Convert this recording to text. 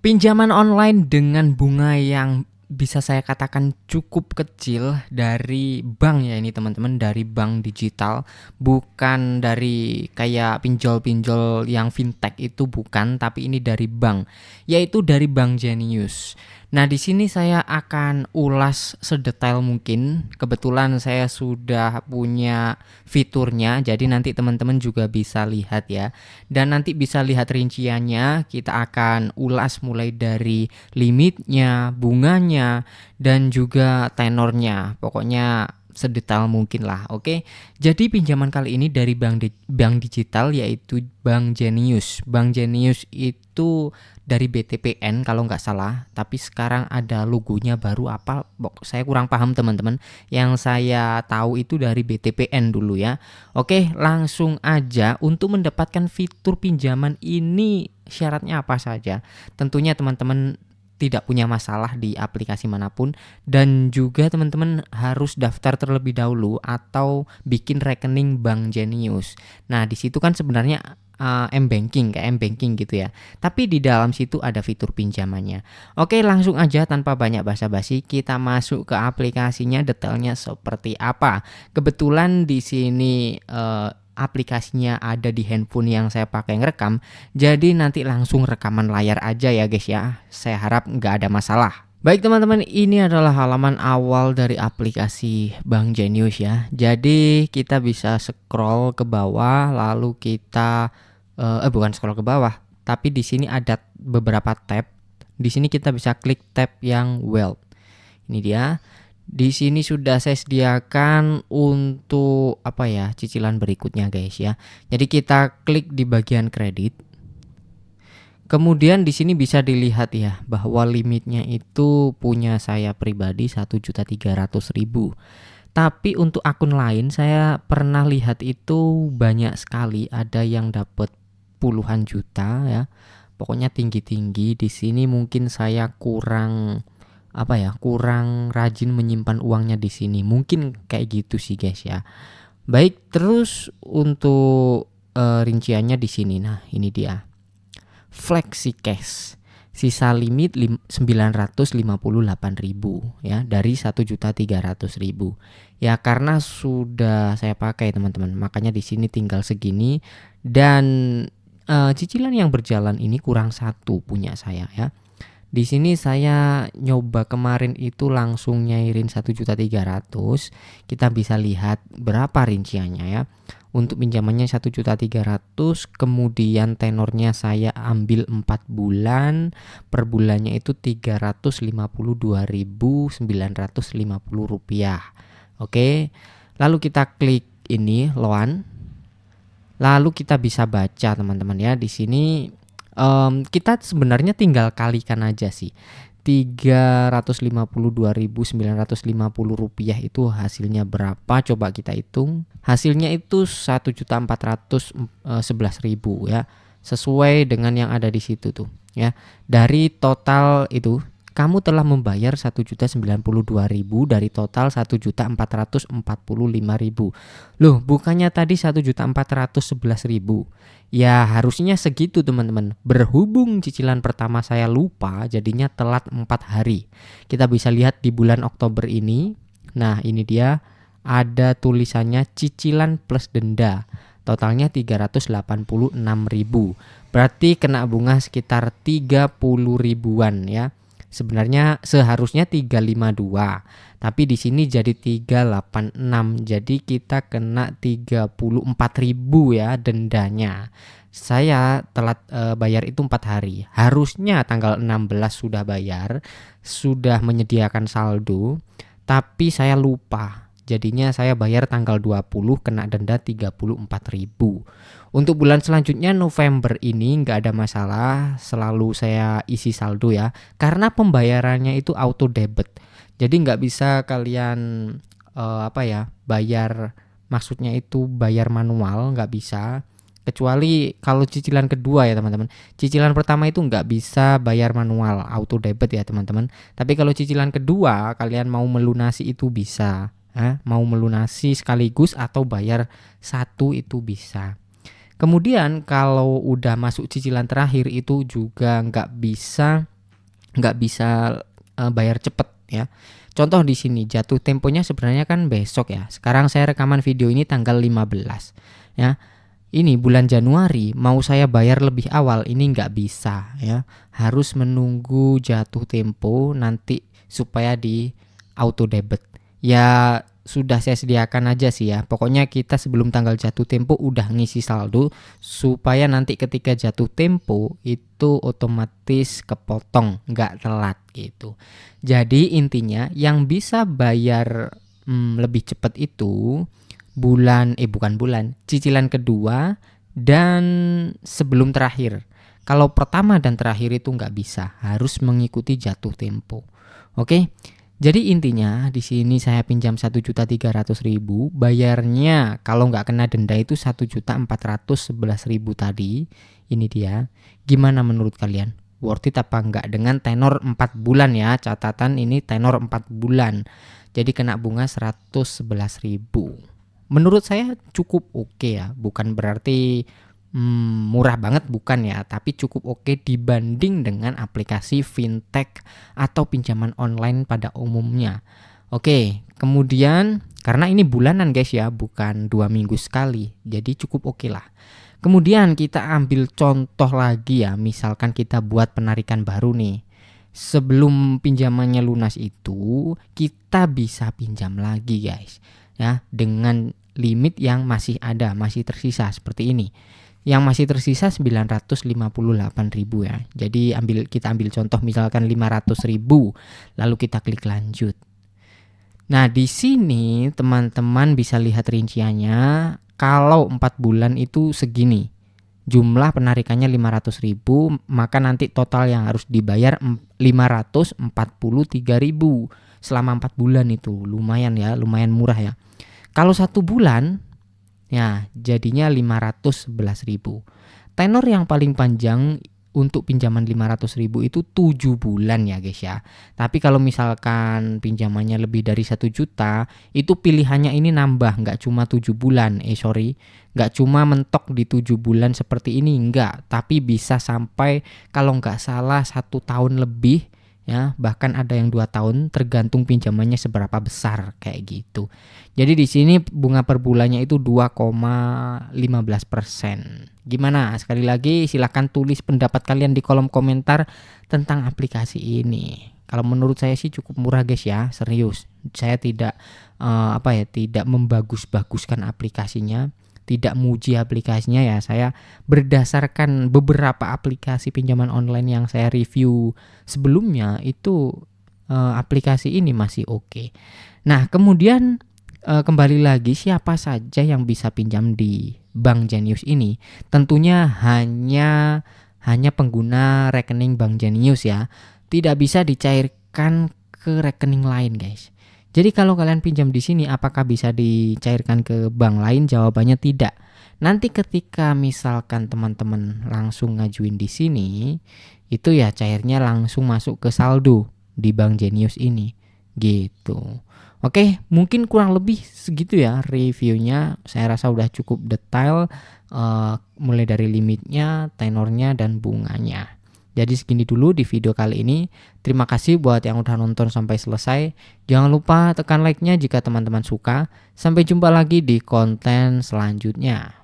Pinjaman online dengan bunga yang bisa saya katakan cukup kecil dari bank ya ini teman-teman, dari bank digital, bukan dari kayak pinjol-pinjol yang fintech itu bukan, tapi ini dari bank, yaitu dari Bank Jenius. Nah, di sini saya akan ulas sedetail mungkin. Kebetulan saya sudah punya fiturnya, jadi nanti teman-teman juga bisa lihat ya. Dan nanti bisa lihat rinciannya, kita akan ulas mulai dari limitnya, bunganya, dan juga tenornya. Pokoknya sedetail mungkin lah, oke? Jadi pinjaman kali ini dari bank digital yaitu Bank Jenius. Bank Jenius itu dari BTPN kalau nggak salah, tapi sekarang ada logonya baru apa? Saya kurang paham teman-teman. Yang saya tahu itu dari BTPN dulu ya. Oke, langsung aja untuk mendapatkan fitur pinjaman ini syaratnya apa saja. Tentunya teman-teman tidak punya masalah di aplikasi manapun dan juga teman-teman harus daftar terlebih dahulu atau bikin rekening Bank Jenius. Nah, di situ kan sebenarnya M-Banking kayak M-Banking gitu ya. Tapi di dalam situ ada fitur pinjamannya. Oke, langsung aja tanpa banyak basa-basi kita masuk ke aplikasinya, detailnya seperti apa. Kebetulan di sini aplikasinya ada di handphone yang saya pakai ngerekam, jadi nanti langsung rekaman layar aja ya guys ya. Saya harap nggak ada masalah. Baik teman-teman, ini adalah halaman awal dari aplikasi Bank Jenius ya. Jadi kita bisa scroll ke bawah, lalu kita bukan scroll ke bawah, tapi di sini ada beberapa tab. Di sini kita bisa klik tab yang Wealth. Ini dia. Di sini sudah saya sediakan untuk apa ya, cicilan berikutnya guys ya. Jadi kita klik di bagian kredit. Kemudian di sini bisa dilihat ya bahwa limitnya itu punya saya pribadi 1.300.000. Tapi untuk akun lain saya pernah lihat itu banyak sekali, ada yang dapat puluhan juta ya. Pokoknya tinggi-tinggi. Di sini mungkin saya kurang apa ya, kurang rajin menyimpan uangnya di sini. Mungkin kayak gitu sih guys ya. Baik, terus untuk rinciannya di sini. Nah, ini dia. Flexi cash. Sisa limit 958.000 ya dari 1.300.000. Ya karena sudah saya pakai teman-teman. Makanya di sini tinggal segini dan cicilan yang berjalan ini kurang satu punya saya ya. Di sini saya nyoba kemarin itu langsung nyairin 1.300.000. Kita bisa lihat berapa rinciannya ya. Untuk pinjamannya 1.300.000, kemudian tenornya saya ambil 4 bulan. Per bulannya itu Rp352.950. Oke. Lalu kita klik ini loan. Lalu kita bisa baca teman-teman ya. Di sini kita sebenarnya tinggal kalikan aja sih. Rp352.950 itu hasilnya berapa? Coba kita hitung. Hasilnya itu 1.411.000 ya. Sesuai dengan yang ada di situ tuh ya. Dari total itu kamu telah membayar 1.092.000 dari total 1.445.000. Loh, bukannya tadi 1.411.000? Ya harusnya segitu teman-teman. Berhubung cicilan pertama saya lupa, jadinya telat 4 hari. Kita bisa lihat di bulan Oktober ini. Nah, ini dia ada tulisannya cicilan plus denda. Totalnya 386.000. Berarti kena bunga sekitar 30 ribuan ya. Sebenarnya seharusnya 352, tapi di sini jadi 386. Jadi kita kena 34.000 ya dendanya. Saya telat bayar itu 4 hari. Harusnya tanggal 16 sudah bayar, sudah menyediakan saldo, tapi saya lupa. Jadinya saya bayar tanggal 20 kena denda 34.000. Untuk bulan selanjutnya November ini nggak ada masalah, selalu saya isi saldo ya. Karena pembayarannya itu auto debit. Jadi nggak bisa kalian bayar, maksudnya itu bayar manual, nggak bisa. Kecuali kalau cicilan kedua ya teman-teman. Cicilan pertama itu nggak bisa bayar manual, auto debit ya teman-teman. Tapi kalau cicilan kedua kalian mau melunasi itu bisa. Mau melunasi sekaligus atau bayar satu itu bisa. Kemudian kalau udah masuk cicilan terakhir itu juga nggak bisa nggak bisa bayar cepet ya. Contoh di sini jatuh temponya sebenarnya kan besok ya. Sekarang saya rekaman video ini tanggal 15 ya. Ini bulan Januari mau saya bayar lebih awal ini nggak bisa ya. Harus menunggu jatuh tempo nanti supaya di auto debit. Ya sudah saya sediakan aja sih ya. Pokoknya kita sebelum tanggal jatuh tempo udah ngisi saldo supaya nanti ketika jatuh tempo itu otomatis kepotong, nggak telat gitu. Jadi intinya yang bisa bayar lebih cepat itu cicilan kedua dan sebelum terakhir. Kalau pertama dan terakhir itu nggak bisa, harus mengikuti jatuh tempo. Oke, jadi intinya di sini saya pinjam 1.300.000, bayarnya kalau nggak kena denda itu 1.411.000 tadi. Ini dia. Gimana menurut kalian? Worth it apa enggak dengan tenor 4 bulan ya? Catatan ini tenor 4 bulan. Jadi kena bunga 111.000. Menurut saya cukup oke ya, bukan berarti murah banget bukan ya, tapi cukup oke dibanding dengan aplikasi fintech atau pinjaman online pada umumnya. Oke, kemudian karena ini bulanan guys ya, bukan 2 minggu sekali, jadi cukup oke lah. Kemudian kita ambil contoh lagi ya, misalkan kita buat penarikan baru nih. Sebelum pinjamannya lunas itu, kita bisa pinjam lagi guys ya, dengan limit yang masih ada, masih tersisa seperti ini. Yang masih tersisa 958.000 ya. Jadi kita ambil contoh misalkan 500.000, lalu kita klik lanjut. Nah, di sini teman-teman bisa lihat rinciannya. Kalau 4 bulan itu segini. Jumlah penarikannya 500.000, maka nanti total yang harus dibayar 543.000 selama 4 bulan itu. Lumayan ya, lumayan murah ya. Kalau 1 bulan ya jadinya 511.000. Tenor yang paling panjang untuk pinjaman 500.000 itu 7 bulan ya guys ya. Tapi kalau misalkan pinjamannya lebih dari 1 juta, itu pilihannya ini nambah, nggak cuma 7 bulan. Nggak cuma mentok di 7 bulan seperti ini, enggak. Tapi bisa sampai kalau nggak salah 1 tahun lebih ya, bahkan ada yang 2 tahun tergantung pinjamannya seberapa besar kayak gitu. Jadi di sini bunga per bulannya itu 2,15%. Gimana? Sekali lagi silahkan tulis pendapat kalian di kolom komentar tentang aplikasi ini. Kalau menurut saya sih cukup murah guys ya, serius. Saya tidak tidak membagus-baguskan aplikasinya, tidak muji aplikasinya ya. Saya berdasarkan beberapa aplikasi pinjaman online yang saya review sebelumnya itu aplikasi ini masih oke. Nah, kemudian kembali lagi siapa saja yang bisa pinjam di Bank Jenius ini? Tentunya hanya pengguna rekening Bank Jenius ya. Tidak bisa dicairkan ke rekening lain, guys. Jadi kalau kalian pinjam di sini apakah bisa dicairkan ke bank lain? Jawabannya tidak. Nanti ketika misalkan teman-teman langsung ngajuin di sini, itu ya cairnya langsung masuk ke saldo di Bank Jenius ini. Gitu. Oke, mungkin kurang lebih segitu ya reviewnya. Saya rasa udah cukup detail, mulai dari limitnya, tenornya, dan bunganya. Jadi segini dulu di video kali ini. Terima kasih buat yang udah nonton sampai selesai. Jangan lupa tekan like-nya jika teman-teman suka. Sampai jumpa lagi di konten selanjutnya.